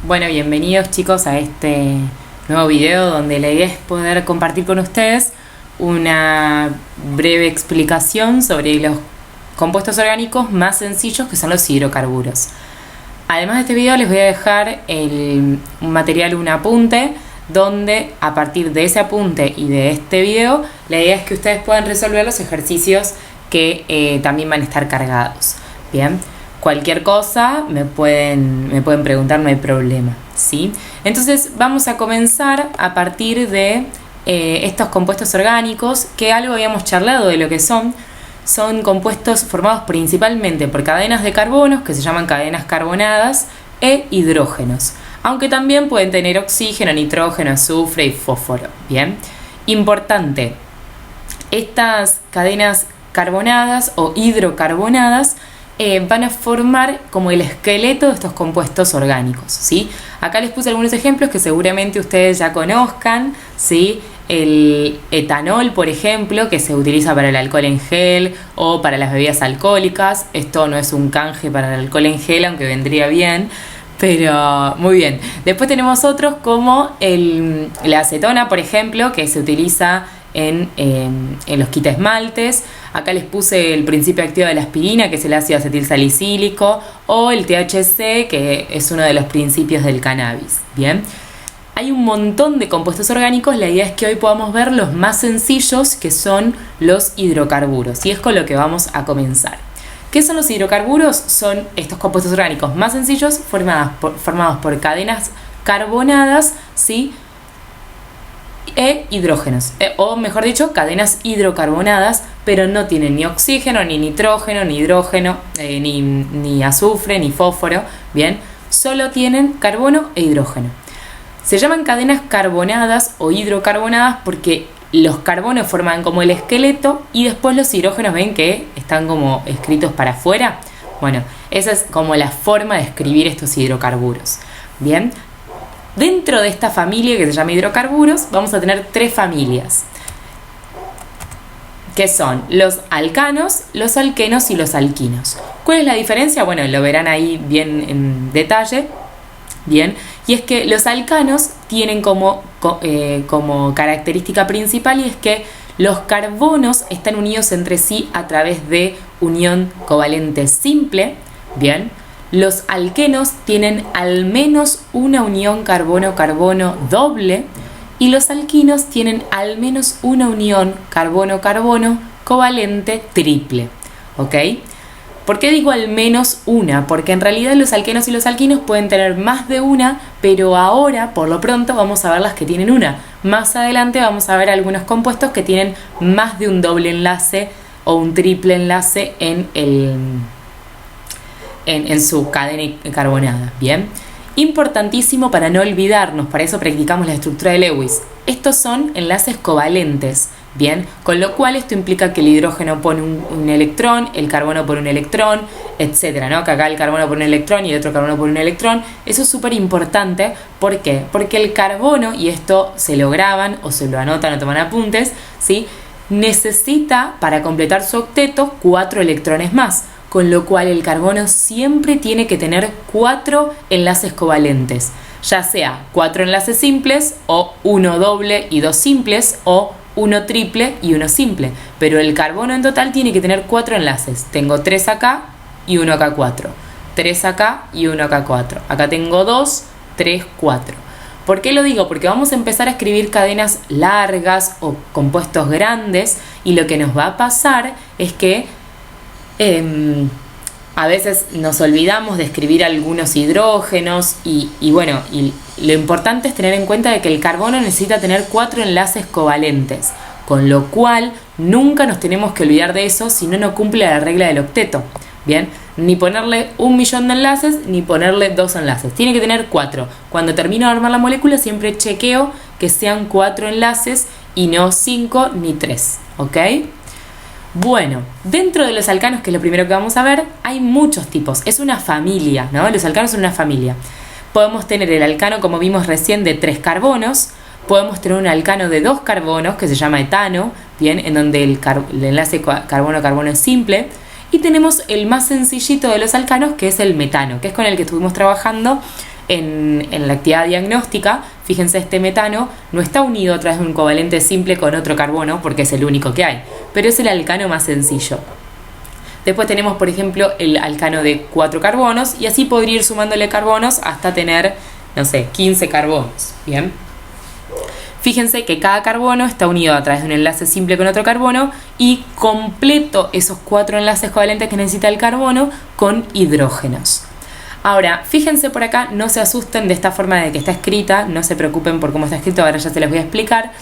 Bueno, bienvenidos chicos a este nuevo video donde la idea es poder compartir con ustedes una breve explicación sobre los compuestos orgánicos más sencillos que son los hidrocarburos. Además de este video les voy a dejar un material, un apunte, donde a partir de ese apunte y de este video la idea es que ustedes puedan resolver los ejercicios que también van a estar cargados. Bien. Cualquier cosa me pueden preguntar, no hay problema, ¿sí? Entonces vamos a comenzar a partir de estos compuestos orgánicos, que algo habíamos charlado de lo que son. Son compuestos formados principalmente por cadenas de carbonos, que se llaman cadenas carbonadas, e hidrógenos. Aunque también pueden tener oxígeno, nitrógeno, azufre y fósforo, ¿bien? Importante, estas cadenas carbonadas o hidrocarbonadas van a formar como el esqueleto de estos compuestos orgánicos, ¿sí? Acá les puse algunos ejemplos que seguramente ustedes ya conozcan, ¿sí? El etanol, por ejemplo, que se utiliza para el alcohol en gel o para las bebidas alcohólicas. Esto no es un canje para el alcohol en gel, aunque vendría bien, pero muy bien. Después tenemos otros como la acetona, por ejemplo, que se utiliza en los quitasmaltes. Acá les puse el principio activo de la aspirina, que es el ácido acetilsalicílico, o el THC, que es uno de los principios del cannabis. Bien, hay un montón de compuestos orgánicos. La idea es que hoy podamos ver los más sencillos, que son los hidrocarburos, y es con lo que vamos a comenzar. ¿Qué son los hidrocarburos? Son estos compuestos orgánicos más sencillos formados por cadenas carbonadas, ¿sí? E hidrógenos, o mejor dicho, cadenas hidrocarbonadas, pero no tienen ni oxígeno, ni nitrógeno, ni hidrógeno, ni azufre, ni fósforo, bien, solo tienen carbono e hidrógeno. Se llaman cadenas carbonadas o hidrocarbonadas porque los carbonos forman como el esqueleto y después los hidrógenos, ven que están como escritos para afuera. Bueno, esa es como la forma de escribir estos hidrocarburos, bien. Dentro de esta familia que se llama hidrocarburos vamos a tener tres familias, que son los alcanos, los alquenos y los alquinos. ¿Cuál es la diferencia? Bueno, lo verán ahí bien en detalle. Bien, y es que los alcanos tienen como característica principal, y es que los carbonos están unidos entre sí a través de unión covalente simple. Bien. Los alquenos tienen al menos una unión carbono-carbono doble, y los alquinos tienen al menos una unión carbono-carbono covalente triple. ¿Ok? ¿Por qué digo al menos una? Porque en realidad los alquenos y los alquinos pueden tener más de una, pero ahora, por lo pronto, vamos a ver las que tienen una. Más adelante vamos a ver algunos compuestos que tienen más de un doble enlace o un triple enlace en su cadena carbonada. Bien, importantísimo para no olvidarnos, para eso practicamos la estructura de Lewis. Estos son enlaces covalentes, bien, con lo cual esto implica que el hidrógeno pone un electrón, el carbono pone un electrón, etcétera, ¿no? Que acá el carbono pone un electrón y el otro carbono pone un electrón. Eso es súper importante. ¿Por qué? Porque el carbono, y esto se lo graban o se lo anotan o toman apuntes, ¿sí? Necesita, para completar su octeto, 4 electrones más. Con lo cual el carbono siempre tiene que tener 4 enlaces covalentes, ya sea 4 enlaces simples, o 1 doble y 2 simples, o 1 triple y 1 simple. Pero el carbono en total tiene que tener 4 enlaces. Tengo 3 acá y 1 acá 4. 3 acá y 1 acá 4. Acá tengo 2, 3, 4. ¿Por qué lo digo? Porque vamos a empezar a escribir cadenas largas o compuestos grandes, y lo que nos va a pasar es que a veces nos olvidamos de escribir algunos hidrógenos y lo importante es tener en cuenta de que el carbono necesita tener 4 enlaces covalentes, con lo cual nunca nos tenemos que olvidar de eso, si no, no cumple la regla del octeto. Bien, ni ponerle 1.000.000 de enlaces ni ponerle 2 enlaces, tiene que tener 4. Cuando termino de armar la molécula siempre chequeo que sean 4 enlaces y no 5 ni 3, ¿ok? Bueno, dentro de los alcanos, que es lo primero que vamos a ver, hay muchos tipos. Es una familia, ¿no? Los alcanos son una familia. Podemos tener el alcano, como vimos recién, de 3 carbonos. Podemos tener un alcano de 2 carbonos, que se llama etano, bien, en donde el enlace carbono-carbono es simple. Y tenemos el más sencillito de los alcanos, que es el metano, que es con el que estuvimos trabajando en la actividad diagnóstica, fíjense, este metano no está unido a través de un covalente simple con otro carbono, porque es el único que hay, pero es el alcano más sencillo. Después tenemos, por ejemplo, el alcano de 4 carbonos, y así podría ir sumándole carbonos hasta tener, no sé, 15 carbonos. Bien. Fíjense que cada carbono está unido a través de un enlace simple con otro carbono y completo esos 4 enlaces covalentes que necesita el carbono con hidrógenos. Ahora, fíjense por acá, no se asusten de esta forma de que está escrita, no se preocupen por cómo está escrito, ahora ya se les voy a explicar,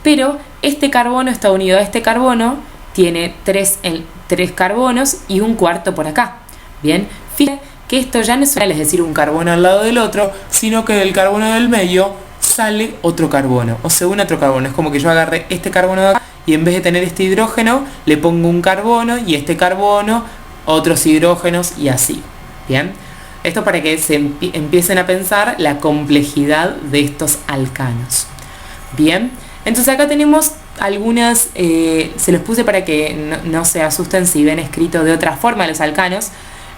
pero este carbono está unido a este carbono, tiene 3 carbonos y un cuarto por acá. Bien, fíjense que esto ya no es decir, un carbono al lado del otro, sino que del carbono del medio sale otro carbono, o se une otro carbono. Es como que yo agarré este carbono de acá y en vez de tener este hidrógeno, le pongo un carbono y este carbono, otros hidrógenos y así. Bien, esto para que se empiecen a pensar la complejidad de estos alcanos. Bien, entonces acá tenemos algunas, se los puse para que no se asusten si ven escrito de otra forma los alcanos.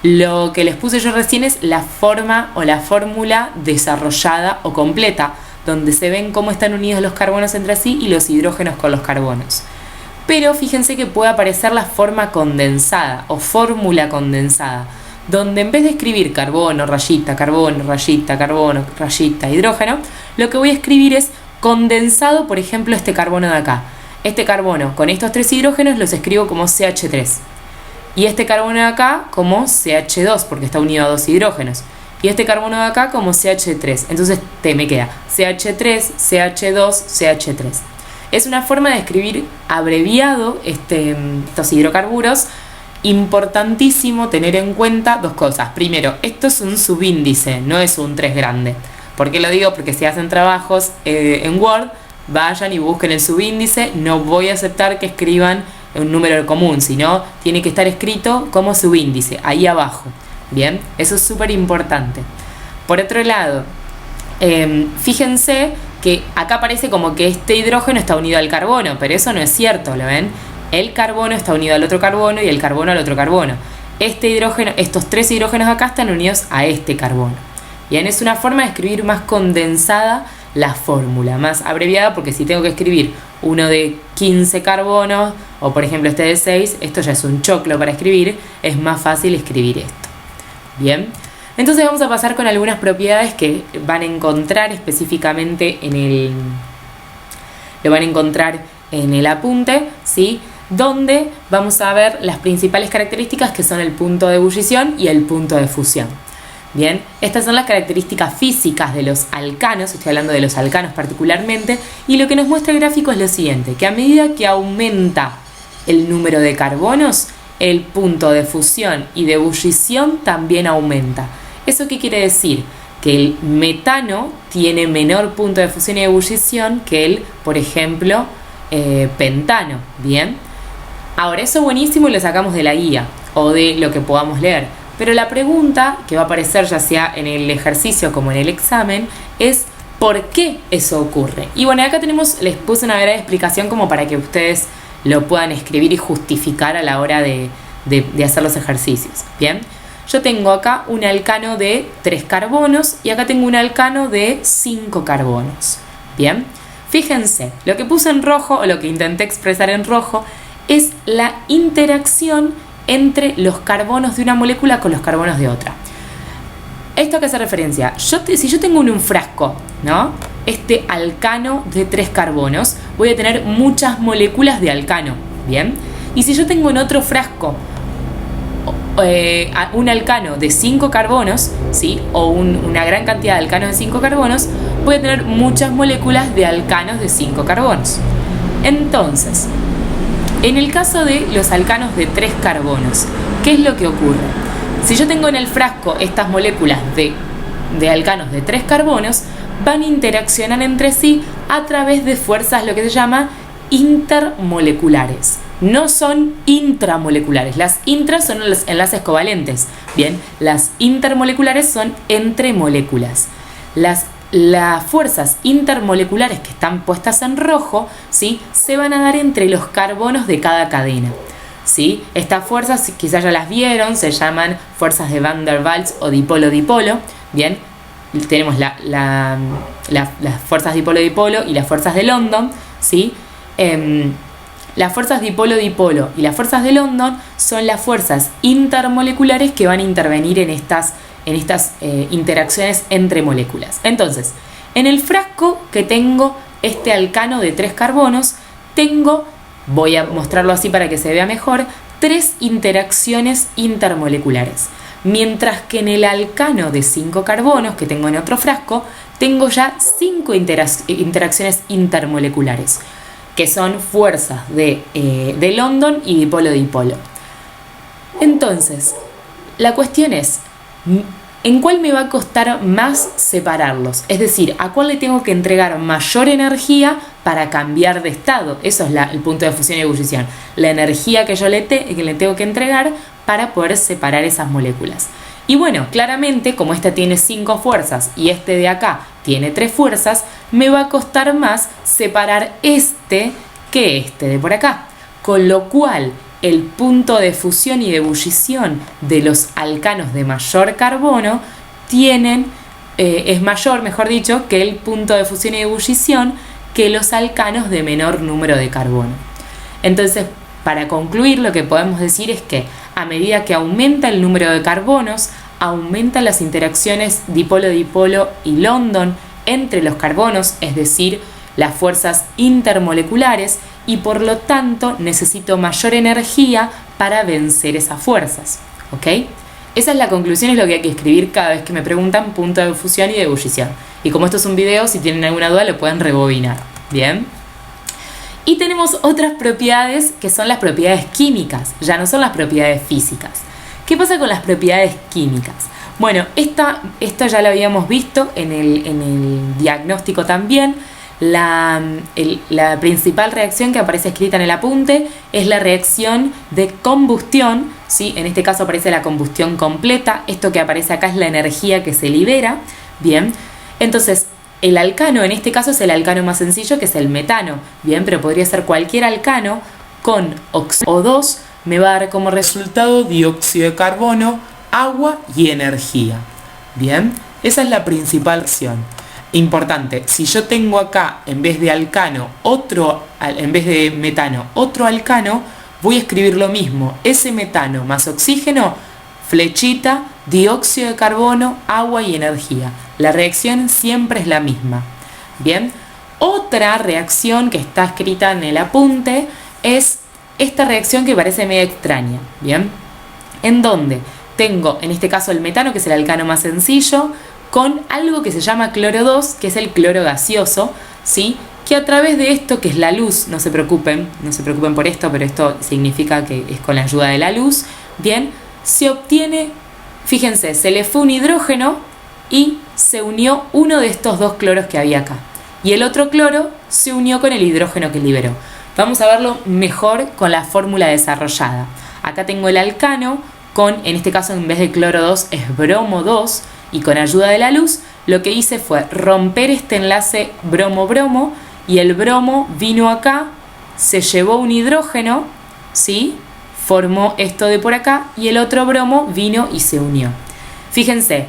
Lo que les puse yo recién es la forma o la fórmula desarrollada o completa, donde se ven cómo están unidos los carbonos entre sí y los hidrógenos con los carbonos. Pero fíjense que puede aparecer la forma condensada o fórmula condensada, donde en vez de escribir carbono, rayita, carbono, rayita, carbono, rayita, hidrógeno, lo que voy a escribir es condensado, por ejemplo, este carbono de acá. Este carbono con estos 3 hidrógenos los escribo como CH3. Y este carbono de acá como CH2, porque está unido a 2 hidrógenos. Y este carbono de acá como CH3. Entonces me queda CH3, CH2, CH3. Es una forma de escribir abreviado estos hidrocarburos. Importantísimo tener en cuenta 2 cosas. Primero, esto es un subíndice, no es un 3 grande. ¿Por qué lo digo? Porque si hacen trabajos en Word, vayan y busquen el subíndice. No voy a aceptar que escriban un número común, sino tiene que estar escrito como subíndice, ahí abajo. Bien, eso es súper importante. Por otro lado, fíjense que acá parece como que este hidrógeno está unido al carbono, pero eso no es cierto, ¿lo ven? El carbono está unido al otro carbono y el carbono al otro carbono. Este hidrógeno, estos 3 hidrógenos acá están unidos a este carbono. Bien, es una forma de escribir más condensada la fórmula, más abreviada, porque si tengo que escribir uno de 15 carbonos, o por ejemplo este de 6, esto ya es un choclo para escribir, es más fácil escribir esto. Bien, entonces vamos a pasar con algunas propiedades que van a encontrar específicamente lo van a encontrar en el apunte, ¿sí? Donde vamos a ver las principales características, que son el punto de ebullición y el punto de fusión. Bien, estas son las características físicas de los alcanos, estoy hablando de los alcanos particularmente, y lo que nos muestra el gráfico es lo siguiente, que a medida que aumenta el número de carbonos, el punto de fusión y de ebullición también aumenta. ¿Eso qué quiere decir? Que el metano tiene menor punto de fusión y ebullición que el, por ejemplo, pentano. Bien, ahora eso buenísimo y lo sacamos de la guía o de lo que podamos leer. Pero la pregunta que va a aparecer ya sea en el ejercicio como en el examen es ¿por qué eso ocurre? Y bueno, acá les puse una breve explicación como para que ustedes lo puedan escribir y justificar a la hora de hacer los ejercicios. Bien, yo tengo acá un alcano de 3 carbonos y acá tengo un alcano de 5 carbonos. Bien, fíjense, lo que puse en rojo o lo que intenté expresar en rojo es la interacción entre los carbonos de una molécula con los carbonos de otra. ¿Esto a qué hace referencia? Si yo tengo un frasco, ¿no? Este alcano de 3 carbonos, voy a tener muchas moléculas de alcano, ¿bien? Y si yo tengo en otro frasco un alcano de 5 carbonos, ¿sí? O una gran cantidad de alcanos de 5 carbonos, voy a tener muchas moléculas de alcanos de 5 carbonos. Entonces, en el caso de los alcanos de 3 carbonos, ¿qué es lo que ocurre? Si yo tengo en el frasco estas moléculas de alcanos de 3 carbonos, van a interaccionar entre sí a través de fuerzas, lo que se llama intermoleculares. No son intramoleculares. Las intras son los enlaces covalentes. Bien, las intermoleculares son entre moléculas. Las fuerzas intermoleculares que están puestas en rojo, ¿sí?, se van a dar entre los carbonos de cada cadena. ¿Sí? Estas fuerzas quizás ya las vieron, se llaman fuerzas de Van der Waals o dipolo-dipolo. Bien, tenemos las fuerzas dipolo-dipolo y las fuerzas de London, ¿sí? Las fuerzas dipolo-dipolo y las fuerzas de London son las fuerzas intermoleculares que van a intervenir en estas interacciones entre moléculas. Entonces, en el frasco que tengo este alcano de 3 carbonos, voy a mostrarlo así para que se vea mejor, 3 interacciones intermoleculares. Mientras que en el alcano de 5 carbonos que tengo en otro frasco, tengo ya 5 interacciones intermoleculares, que son fuerzas de London y dipolo-dipolo. Entonces, la cuestión es, ¿en cuál me va a costar más separarlos? Es decir, ¿a cuál le tengo que entregar mayor energía para cambiar de estado? Eso es el punto de fusión y ebullición. La energía que yo le tengo que entregar para poder separar esas moléculas. Y bueno, claramente, como esta tiene 5 fuerzas y este de acá tiene 3 fuerzas, me va a costar más separar este que este de por acá. Con lo cual, el punto de fusión y de ebullición de los alcanos de mayor carbono es mayor, mejor dicho, que el punto de fusión y de ebullición que los alcanos de menor número de carbono. Entonces, para concluir, lo que podemos decir es que a medida que aumenta el número de carbonos, aumentan las interacciones dipolo-dipolo y London entre los carbonos, es decir, las fuerzas intermoleculares, y por lo tanto necesito mayor energía para vencer esas fuerzas. ¿Ok? Esa es la conclusión, es lo que hay que escribir cada vez que me preguntan punto de fusión y de ebullición. Y como esto es un video, si tienen alguna duda lo pueden rebobinar. ¿Bien? Y tenemos otras propiedades que son las propiedades químicas, ya no son las propiedades físicas. ¿Qué pasa con las propiedades químicas? Bueno, esta ya la habíamos visto en el diagnóstico también. La principal reacción que aparece escrita en el apunte es la reacción de combustión, ¿sí? En este caso aparece la combustión completa. Esto que aparece acá es la energía que se libera. Bien, entonces el alcano en este caso es el alcano más sencillo, que es el metano. Bien, pero podría ser cualquier alcano con O2, me va a dar como resultado dióxido de carbono, agua y energía. Bien, esa es la principal reacción. Importante, si yo tengo acá en vez de alcano en vez de metano otro alcano, voy a escribir lo mismo, ese metano más oxígeno, flechita, dióxido de carbono, agua y energía. La reacción siempre es la misma. Bien, otra reacción que está escrita en el apunte es esta reacción que parece medio extraña. Bien, en donde tengo en este caso el metano, que es el alcano más sencillo, con algo que se llama cloro 2, que es el cloro gaseoso, ¿sí? Que a través de esto, que es la luz, no se preocupen por esto, pero esto significa que es con la ayuda de la luz, bien, se obtiene, fíjense, se le fue un hidrógeno y se unió uno de estos 2 cloros que había acá. Y el otro cloro se unió con el hidrógeno que liberó. Vamos a verlo mejor con la fórmula desarrollada. Acá tengo el alcano con, en este caso en vez de cloro 2 es bromo 2, y con ayuda de la luz lo que hice fue romper este enlace bromo-bromo, y el bromo vino acá, se llevó un hidrógeno, ¿sí? Formó esto de por acá, y el otro bromo vino y se unió. Fíjense,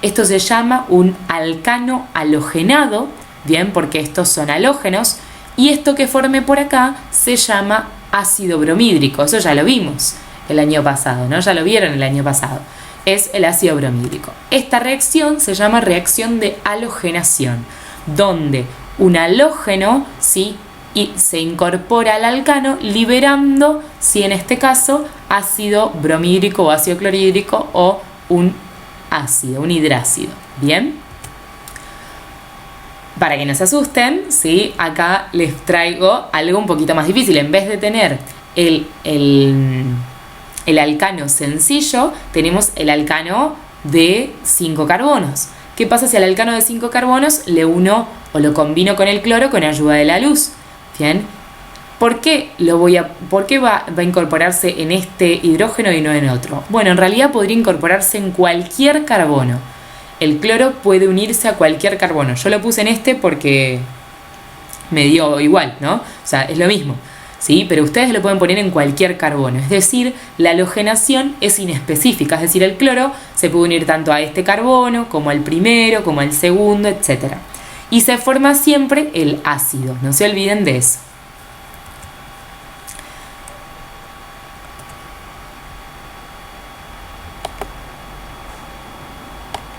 esto se llama un alcano halogenado, bien, porque estos son halógenos, y esto que formé por acá se llama ácido bromídrico. Eso ya lo vimos el año pasado, ¿no? Ya lo vieron el año pasado. Es el ácido bromídrico. Esta reacción se llama reacción de halogenación, donde un halógeno, ¿sí? Y se incorpora al alcano liberando, ¿sí? En este caso, ácido bromídrico o ácido clorhídrico o un ácido, un hidrácido. ¿Bien? Para que no se asusten, ¿sí? Acá les traigo algo un poquito más difícil. En vez de tener el alcano sencillo, tenemos el alcano de 5 carbonos. ¿Qué pasa si al alcano de 5 carbonos le uno o lo combino con el cloro con ayuda de la luz? Bien, ¿por qué va a incorporarse en este hidrógeno y no en otro? Bueno, en realidad podría incorporarse en cualquier carbono. El cloro puede unirse a cualquier carbono. Yo lo puse en este porque me dio igual, ¿no? O sea, es lo mismo. ¿sí? Pero ustedes lo pueden poner en cualquier carbono, es decir, la halogenación es inespecífica, es decir, el cloro se puede unir tanto a este carbono como al primero, como al segundo, etc. Y se forma siempre el ácido, no se olviden de eso.